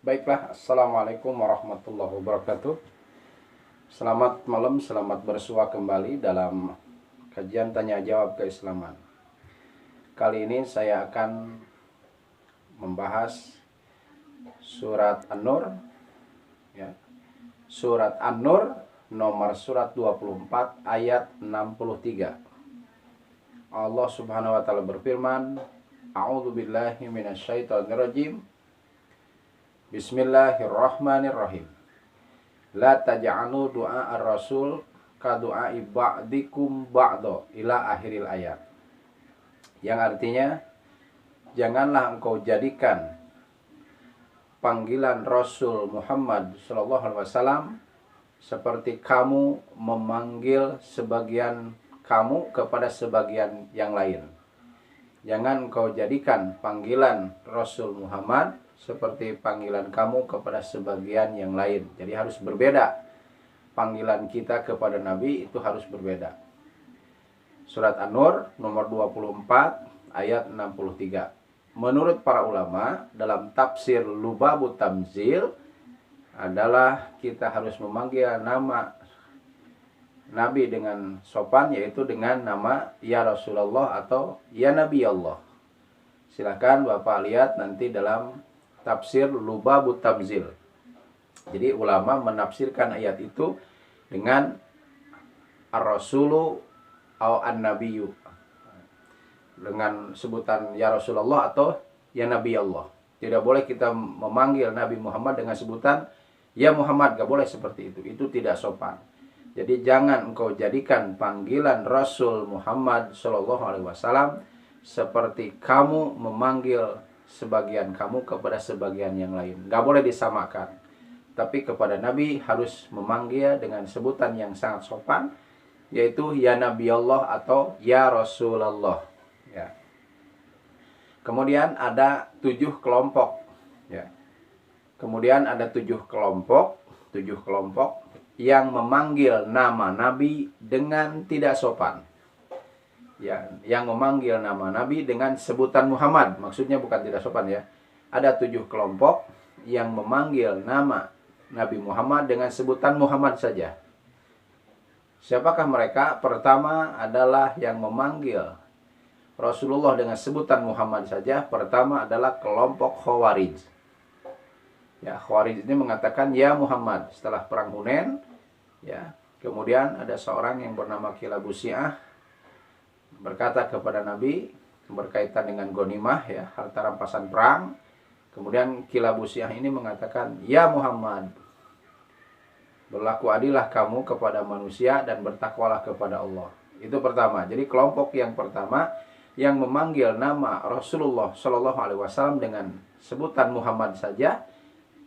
Baiklah, Assalamualaikum warahmatullahi wabarakatuh. Selamat malam, selamat bersua kembali dalam kajian tanya jawab keislaman. Kali ini saya akan membahas surat An-Nur, ya. Surat An-Nur nomor surat 24 ayat 63. Allah Subhanahu wa taala berfirman, A'udzubillahi minasyaitonirrajim. Bismillahirrahmanirrahim. La taj'alu du'a ar-rasul ka du'a ba'dikum ba'da ila akhiril ayat. Yang artinya, janganlah engkau jadikan panggilan Rasul Muhammad sallallahu alaihi wasallam seperti kamu memanggil sebagian kamu kepada sebagian yang lain. Jangan engkau jadikan panggilan Rasul Muhammad seperti panggilan kamu kepada sebagian yang lain. Jadi harus berbeda. Panggilan kita kepada Nabi itu harus berbeda. Surat An-Nur nomor 24 ayat 63. Menurut para ulama, dalam tafsir Lubabut Tamzil adalah kita harus memanggil nama Nabi dengan sopan, yaitu dengan nama Ya Rasulullah atau Ya Nabi Allah. Silakan Bapak lihat nanti dalam tafsir Lubabut Tamzil. Jadi ulama menafsirkan ayat itu dengan Ar-Rasulu atau An-Nabiyyu, dengan sebutan Ya Rasulullah atau Ya Nabi Allah. Tidak boleh kita memanggil Nabi Muhammad dengan sebutan Ya Muhammad, gak boleh seperti itu. Itu tidak sopan. Jadi jangan engkau jadikan panggilan Rasul Muhammad SAW seperti kamu memanggil sebagian kamu kepada sebagian yang lain. Gak boleh disamakan. Tapi kepada Nabi harus memanggil dengan sebutan yang sangat sopan, yaitu Ya Nabi Allah atau Ya Rasulullah. Ya. Kemudian ada 7 kelompok. Ya. Kemudian ada 7 kelompok yang memanggil nama Nabi dengan tidak sopan. Ya, yang memanggil nama Nabi dengan sebutan Muhammad, maksudnya bukan tidak sopan ya. Ada 7 kelompok yang memanggil nama Nabi Muhammad dengan sebutan Muhammad saja. Siapakah mereka? Pertama adalah yang memanggil Rasulullah dengan sebutan Muhammad saja. Pertama adalah kelompok Khawarij. Ya, Khawarij ini mengatakan Ya Muhammad setelah perang Hunain. Ya, kemudian ada seorang yang bernama Kilabu Syiah berkata kepada Nabi berkaitan dengan ghanimah, ya, harta rampasan perang. Kemudian Kilabu Syiah ini mengatakan, Ya Muhammad, berlaku adillah kamu kepada manusia dan bertakwalah kepada Allah. Itu pertama. Jadi kelompok yang pertama yang memanggil nama Rasulullah Shallallahu Alaihi Wasallam dengan sebutan Muhammad saja,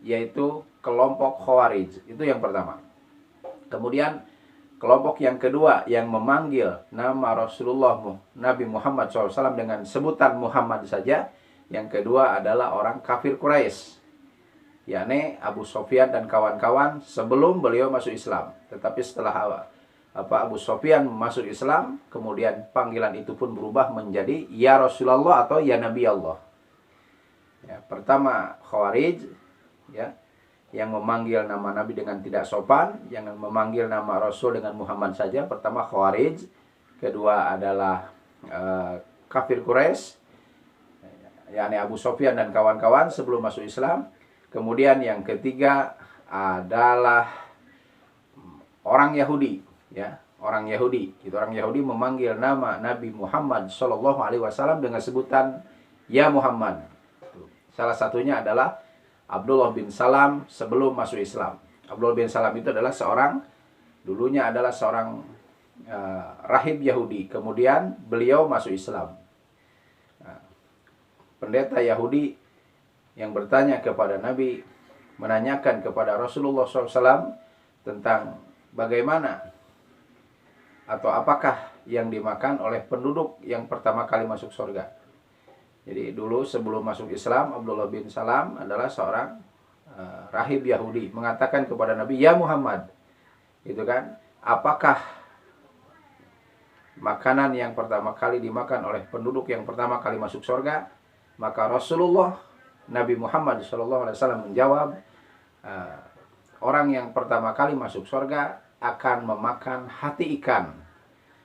yaitu kelompok Khawarij. Itu yang pertama. Kemudian kelompok yang kedua yang memanggil nama Rasulullah Nabi Muhammad SAW dengan sebutan Muhammad saja. Yang kedua adalah orang kafir Quraisy, yakni Abu Sufyan dan kawan-kawan sebelum beliau masuk Islam. Tetapi setelah Abu Sufyan masuk Islam, kemudian panggilan itu pun berubah menjadi Ya Rasulullah atau Ya Nabi Allah. Ya, pertama Khawarij, ya, yang memanggil nama Nabi dengan tidak sopan, yang memanggil nama Rasul dengan Muhammad saja. Pertama Khawarij, kedua adalah kafir Quraisy, yakni Abu Sufyan dan kawan-kawan sebelum masuk Islam. Kemudian yang ketiga adalah orang Yahudi, ya, orang Yahudi. Itu orang Yahudi memanggil nama Nabi Muhammad SAW dengan sebutan Ya Muhammad. Salah satunya adalah Abdullah bin Salam sebelum masuk Islam. Abdullah bin Salam itu adalah dulunya adalah seorang rahib Yahudi. Kemudian beliau masuk Islam. Pendeta Yahudi yang bertanya kepada Nabi, menanyakan kepada Rasulullah SAW tentang bagaimana atau apakah yang dimakan oleh penduduk yang pertama kali masuk surga. Jadi dulu sebelum masuk Islam, Abdullah bin Salam adalah seorang rahib Yahudi, mengatakan kepada Nabi, Ya Muhammad, itu kan, apakah makanan yang pertama kali dimakan oleh penduduk yang pertama kali masuk surga? Maka Rasulullah Nabi Muhammad SAW menjawab, orang yang pertama kali masuk surga akan memakan hati ikan.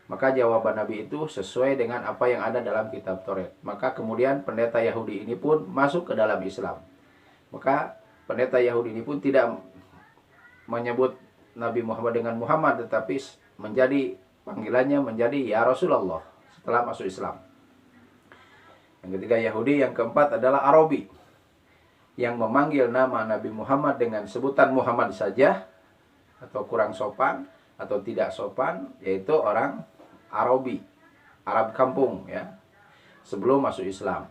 Maka jawaban Nabi itu sesuai dengan apa yang ada dalam kitab Taurat. Maka kemudian pendeta Yahudi ini pun masuk ke dalam Islam. Maka pendeta Yahudi ini pun tidak menyebut Nabi Muhammad dengan Muhammad, tetapi menjadi panggilannya menjadi ya Rasulullah setelah masuk Islam. Yang ketiga Yahudi. Yang keempat adalah Arabi, yang memanggil nama Nabi Muhammad dengan sebutan Muhammad saja, atau kurang sopan atau tidak sopan, yaitu orang Arabi, Arab kampung ya, sebelum masuk Islam.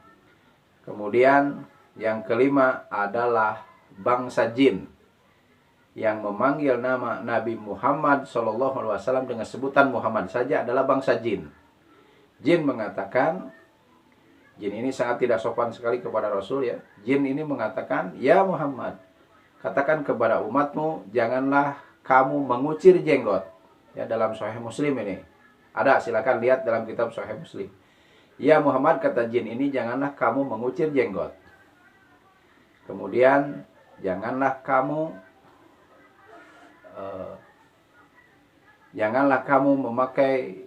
Kemudian yang kelima adalah bangsa jin, yang memanggil nama Nabi Muhammad SAW dengan sebutan Muhammad saja adalah bangsa jin. Jin mengatakan, jin ini sangat tidak sopan sekali kepada Rasul ya. Jin ini mengatakan, ya Muhammad, katakan kepada umatmu, janganlah kamu mengucir jenggot. Ya, dalam Sahih Muslim ini ada, silakan lihat dalam kitab Sahih Muslim. Ya Muhammad, kata jin ini, janganlah kamu mengucir jenggot. Kemudian janganlah kamu memakai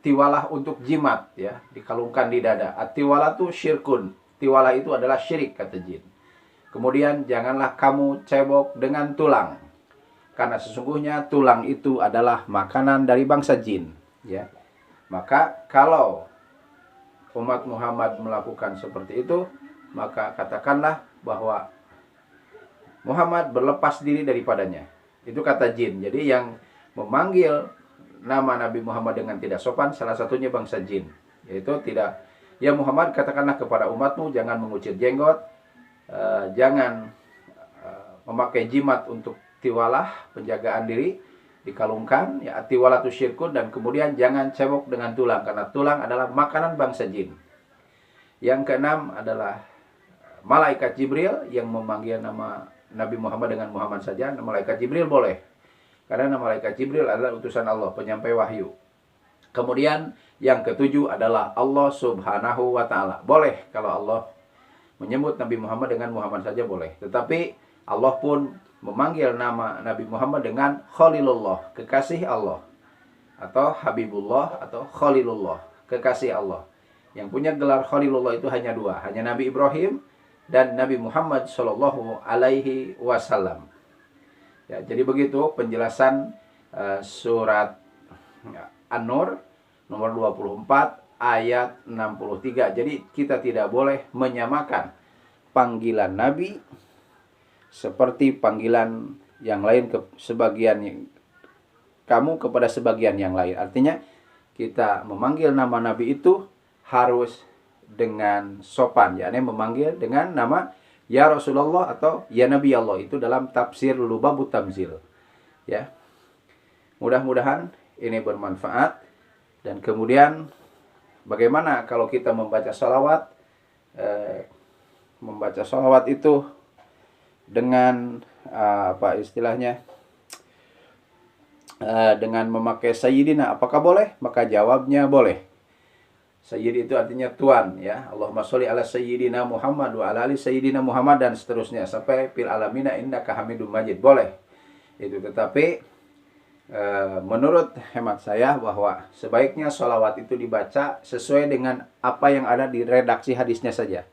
tiwalah untuk jimat ya, dikalungkan di dada. At-tiwalah itu syirkun. Tiwalah itu adalah syirik, kata jin. Kemudian janganlah kamu cebok dengan tulang, karena sesungguhnya tulang itu adalah makanan dari bangsa jin ya. Maka kalau umat Muhammad melakukan seperti itu, maka katakanlah bahwa Muhammad berlepas diri daripadanya. Itu kata jin. Jadi yang memanggil nama Nabi Muhammad dengan tidak sopan salah satunya bangsa jin, yaitu tidak, ya Muhammad, katakanlah kepada umatmu, jangan mengucir jenggot, jangan memakai jimat untuk tiwalah, penjagaan diri, dikalungkan ya, tiwalah itu syirkun, dan kemudian jangan cebok dengan tulang, karena tulang adalah makanan bangsa jin. Yang keenam adalah malaikat Jibril, yang memanggil nama Nabi Muhammad dengan Muhammad saja. Malaikat Jibril boleh, karena malaikat Jibril adalah utusan Allah, penyampai wahyu. Kemudian yang ketujuh adalah Allah Subhanahu wa Ta'ala. Boleh kalau Allah menyebut Nabi Muhammad dengan Muhammad saja boleh. Tetapi Allah pun memanggil nama Nabi Muhammad dengan Khalilullah, kekasih Allah, atau Habibullah, atau Khalilullah, kekasih Allah. Yang punya gelar Khalilullah itu hanya dua, hanya Nabi Ibrahim dan Nabi Muhammad Shallallahu Alaihi Wasallam. Ya, jadi begitu penjelasan surat An-Nur nomor 24 ayat 63. Jadi kita tidak boleh menyamakan panggilan Nabi seperti panggilan yang lain ke sebagian kamu kepada sebagian yang lain. Artinya kita memanggil nama Nabi itu harus dengan sopan, yakni memanggil dengan nama ya Rasulullah atau ya Nabi Allah. Itu dalam tafsir Lubabut Tamzil ya. Mudah-mudahan ini bermanfaat. Dan kemudian bagaimana kalau kita membaca salawat? Membaca salawat itu dengan apa istilahnya, dengan memakai sayyidina, apakah boleh? Maka jawabnya boleh. Sayyid itu artinya tuan ya. Allahumma sholli ala sayyidina Muhammad wa ala ali sayyidina Muhammad, dan seterusnya sampai fil alamina innaka hamidum majid. Boleh. Itu, tetapi menurut hemat saya bahwa sebaiknya sholawat itu dibaca sesuai dengan apa yang ada di redaksi hadisnya saja.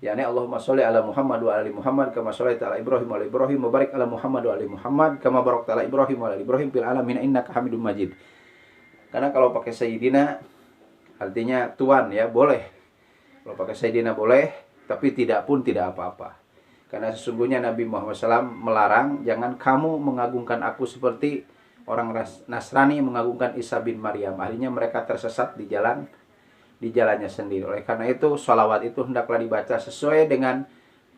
yakni Allahumma sholli ala Muhammad wa ali Muhammad kama shallaita ala Ibrahim wa ala Ibrahim wa barik ala Muhammad wa ali Muhammad kama barakta ala Ibrahim wa ala Ibrahim fil alamin innaka Hamidum Majid. Karena kalau pakai sayyidina artinya tuan ya, boleh. Kalau pakai sayyidina boleh, tapi tidak pun tidak apa-apa. Karena sesungguhnya Nabi Muhammad SAW melarang, jangan kamu mengagungkan aku seperti orang Nasrani mengagungkan Isa bin Maryam. Akhirnya mereka tersesat di jalannya sendiri. Oleh karena itu, sholawat itu hendaklah dibaca sesuai dengan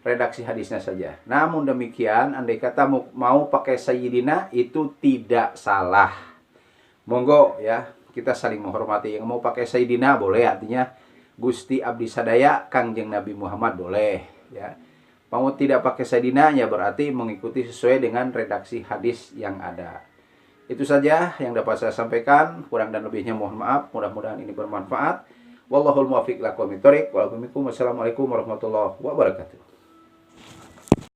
redaksi hadisnya saja. Namun demikian, andai kata mau pakai sayyidina, itu tidak salah. Monggo ya, kita saling menghormati. Yang mau pakai sayyidina boleh, artinya Gusti Abdi Sadaya Kangjeng Nabi Muhammad boleh ya. Mau tidak pakai sayyidina ya berarti mengikuti sesuai dengan redaksi hadis yang ada. Itu saja yang dapat saya sampaikan. Kurang dan lebihnya mohon maaf. Mudah-mudahan ini bermanfaat. Wallahul muwaffiq ila aqwamit thoriq. Wassalamualaikum warahmatullahi wabarakatuh.